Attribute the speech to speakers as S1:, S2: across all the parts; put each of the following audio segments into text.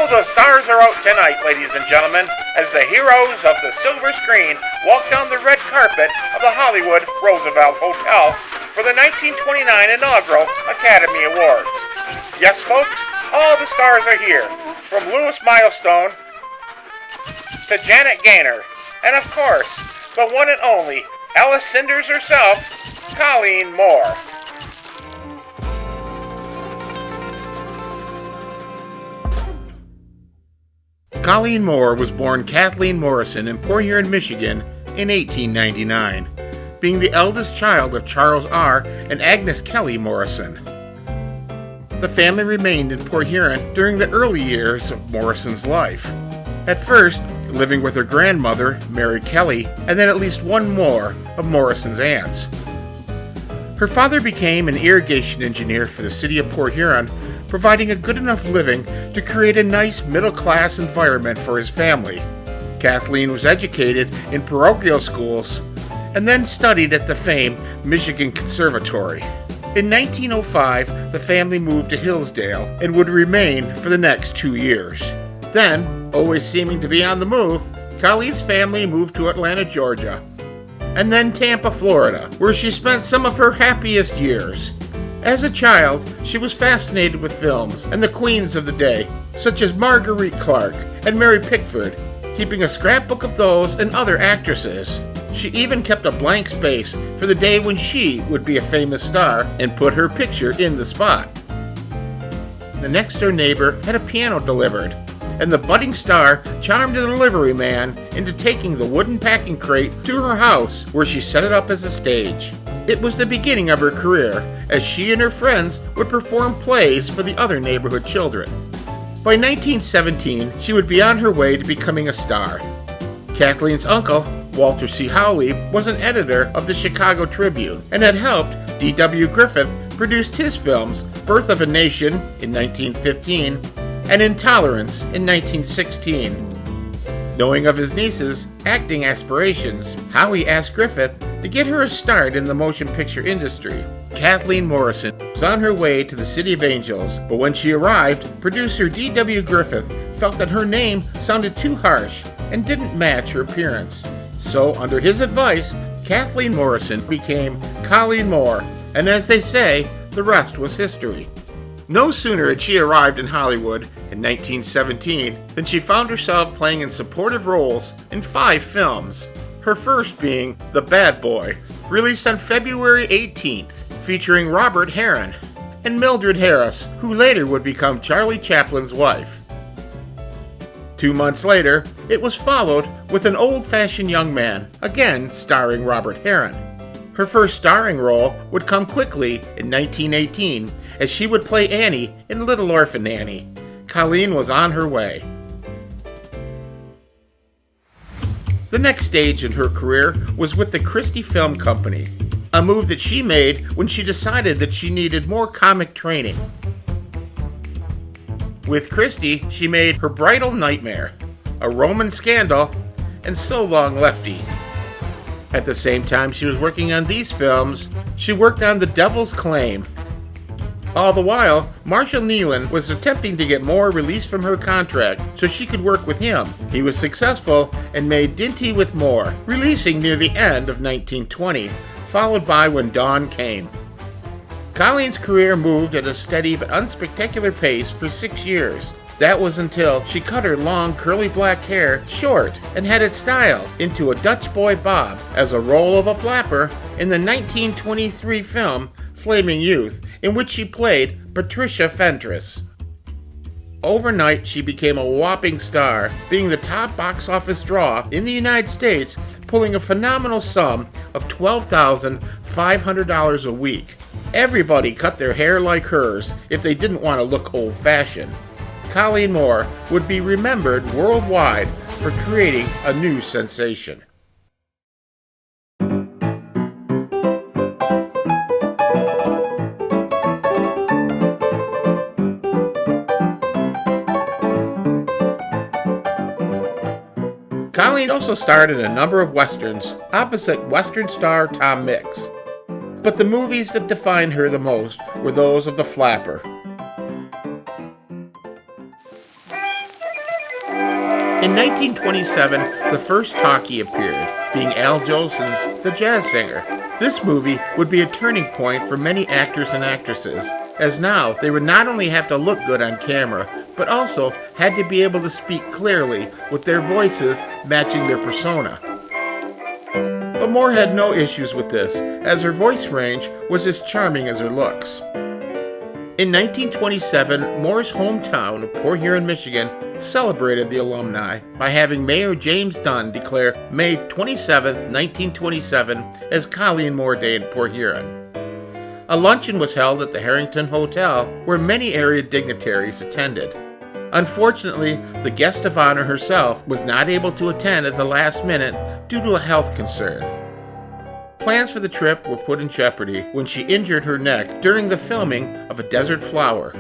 S1: So the stars are out tonight, ladies and gentlemen, as the heroes of the silver screen walk down the red carpet of the Hollywood Roosevelt Hotel for the 1929 inaugural Academy Awards. Yes, folks, all the stars are here, from Louis Milestone to Janet Gaynor, and of course, the one and only Alice Cinders herself, Colleen Moore. Colleen Moore was born Kathleen Morrison in Port Huron, Michigan in 1899, being the eldest child of Charles R. and Agnes Kelly Morrison. The family remained in Port Huron during the early years of Morrison's life. At first, living with her grandmother, Mary Kelly, and then at least one more of Morrison's aunts. Her father became an irrigation engineer for the city of Port Huron, providing a good enough living to create a nice middle-class environment for his family. Kathleen was educated in parochial schools and then studied at the famed Michigan Conservatory. In 1905, the family moved to Hillsdale and would remain for the next 2 years. Then, always seeming to be on the move, Colleen's family moved to Atlanta, Georgia, and then Tampa, Florida, where she spent some of her happiest years. As a child, she was fascinated with films and the queens of the day, such as Marguerite Clark and Mary Pickford, keeping a scrapbook of those and other actresses. She even kept a blank space for the day when she would be a famous star and put her picture in the spot. The next-door neighbor had a piano delivered, and the budding star charmed the delivery man into taking the wooden packing crate to her house, where she set it up as a stage. It was the beginning of her career, as she and her friends would perform plays for the other neighborhood children. By 1917, she would be on her way to becoming a star. Kathleen's uncle, Walter C. Howley, was an editor of the Chicago Tribune and had helped D.W. Griffith produce his films Birth of a Nation in 1915 and Intolerance in 1916. Knowing of his niece's acting aspirations, Howie asked Griffith to get her a start in the motion picture industry. Kathleen Morrison was on her way to the City of Angels, but when she arrived, producer D.W. Griffith felt that her name sounded too harsh and didn't match her appearance. So, under his advice, Kathleen Morrison became Colleen Moore, and as they say, the rest was history. No sooner had she arrived in Hollywood in 1917 than she found herself playing in supportive roles in 5 films, her first being The Bad Boy, released on February 18th, featuring Robert Herron and Mildred Harris, who later would become Charlie Chaplin's wife. 2 months later, it was followed with An Old-Fashioned Young Man, again starring Robert Herron. Her first starring role would come quickly in 1918, as she would play Annie in Little Orphan Annie. Colleen was on her way. The next stage in her career was with the Christie Film Company, a move that she made when she decided that she needed more comic training. With Christie, she made Her Bridal Nightmare, A Roman Scandal, and So Long Lefty. At the same time she was working on these films, she worked on The Devil's Claim. All the while, Marshall Nealon was attempting to get Moore released from her contract so she could work with him. He was successful and made Dinty with Moore, releasing near the end of 1920, followed by When Dawn Came. Colleen's career moved at a steady but unspectacular pace for 6 years. That was until she cut her long curly black hair short and had it styled into a Dutch boy bob as a role of a flapper in the 1923 film Flaming Youth, in which she played Patricia Fentress. Overnight, she became a whopping star, being the top box office draw in the United States, pulling a phenomenal sum of $12,500 a week. Everybody cut their hair like hers if they didn't want to look old-fashioned. Colleen Moore would be remembered worldwide for creating a new sensation. Colleen also starred in a number of westerns opposite Western star Tom Mix. But the movies that defined her the most were those of the flapper. In 1927, the first talkie appeared, being Al Jolson's The Jazz Singer. This movie would be a turning point for many actors and actresses, as now they would not only have to look good on camera, but also had to be able to speak clearly with their voices matching their persona. But Moore had no issues with this, as her voice range was as charming as her looks. In 1927, Moore's hometown of Port Huron, Michigan, celebrated the alumni by having Mayor James Dunn declare May 27, 1927 as Colleen Moore Day in Port Huron. A luncheon was held at the Harrington Hotel where many area dignitaries attended. Unfortunately, the guest of honor herself was not able to attend at the last minute due to a health concern. Plans for the trip were put in jeopardy when she injured her neck during the filming of A Desert Flower.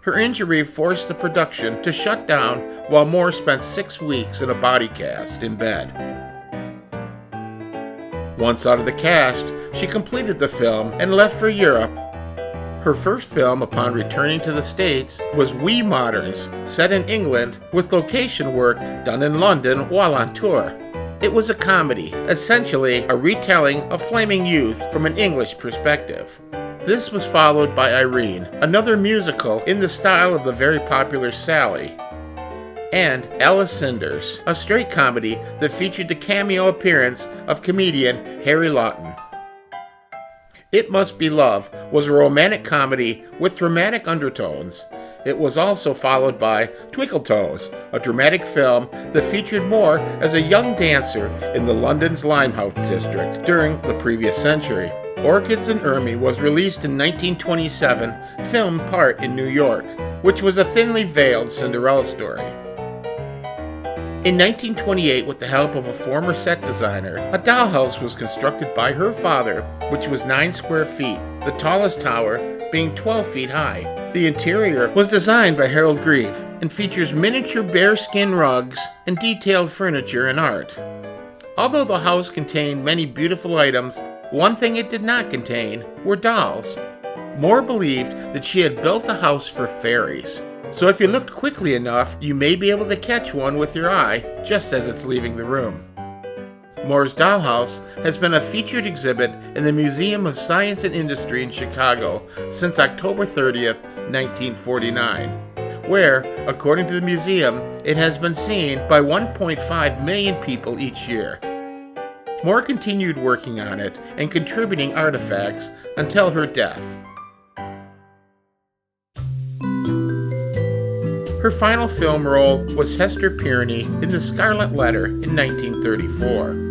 S1: Her injury forced the production to shut down while Moore spent 6 weeks in a body cast in bed. Once out of the cast, she completed the film and left for Europe. Her first film upon returning to the States was We Moderns, set in England with location work done in London while on tour. It was a comedy, essentially a retelling of Flaming Youth from an English perspective. This was followed by Irene, another musical in the style of the very popular Sally, and Alice Cinders, a straight comedy that featured the cameo appearance of comedian Harry Lawton. It Must Be Love was a romantic comedy with dramatic undertones. It was also followed by Twinkle Toes, a dramatic film that featured Moore as a young dancer in the London's Limehouse district during the previous century. Orchids and Ermie was released in 1927, filmed part in New York, which was a thinly veiled Cinderella story. In 1928, with the help of a former set designer, a dollhouse was constructed by her father, which was 9 square feet, the tallest tower being 12 feet high. The interior was designed by Harold Grieve and features miniature bearskin rugs and detailed furniture and art. Although the house contained many beautiful items, one thing it did not contain were dolls. Moore believed that she had built the house for fairies, so if you looked quickly enough, you may be able to catch one with your eye just as it's leaving the room. Moore's dollhouse has been a featured exhibit in the Museum of Science and Industry in Chicago since October 30th, 1949, where, according to the museum, it has been seen by 1.5 million people each year. Moore continued working on it and contributing artifacts until her death. Her final film role was Hester Pierney in The Scarlet Letter in 1934.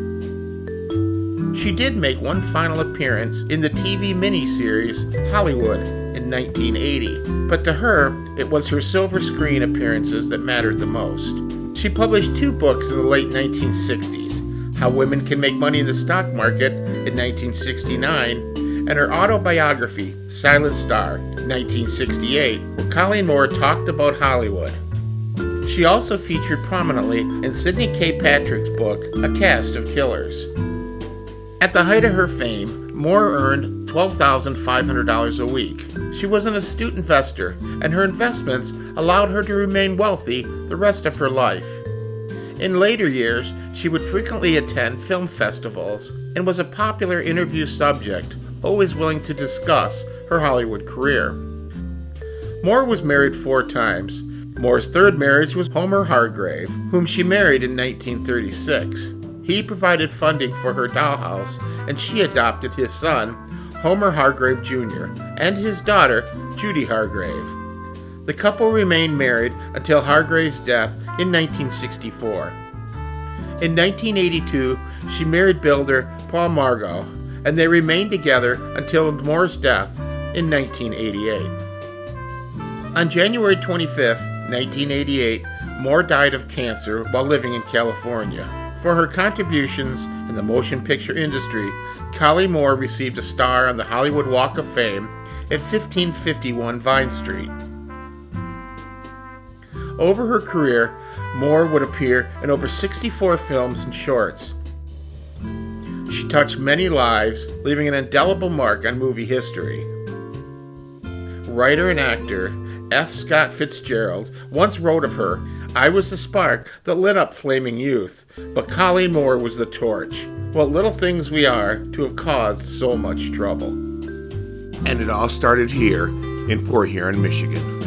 S1: She did make one final appearance in the TV miniseries Hollywood in 1980, but to her, it was her silver screen appearances that mattered the most. She published 2 books in the late 1960s, How Women Can Make Money in the Stock Market in 1969, and her autobiography, Silent Star, 1968, where Colleen Moore talked about Hollywood. She also featured prominently in Sidney K. Patrick's book, A Cast of Killers. At the height of her fame, Moore earned $12,500 a week. She was an astute investor, and her investments allowed her to remain wealthy the rest of her life. In later years, she would frequently attend film festivals and was a popular interview subject, always willing to discuss her Hollywood career. Moore was married 4 times. Moore's 3rd marriage was Homer Hargrave, whom she married in 1936. He provided funding for her dollhouse, and she adopted his son, Homer Hargrave Jr., and his daughter, Judy Hargrave. The couple remained married until Hargrave's death in 1964. In 1982, she married builder Paul Margot, and they remained together until Moore's death in 1988. On January 25, 1988, Moore died of cancer while living in California. For her contributions in the motion picture industry, Colleen Moore received a star on the Hollywood Walk of Fame at 1551 Vine Street. Over her career, Moore would appear in over 64 films and shorts. She touched many lives, leaving an indelible mark on movie history. Writer and actor F. Scott Fitzgerald once wrote of her, I was the spark that lit up flaming youth, but Colleen Moore was the torch. What little things we are to have caused so much trouble. And it all started here in Port Huron, Michigan.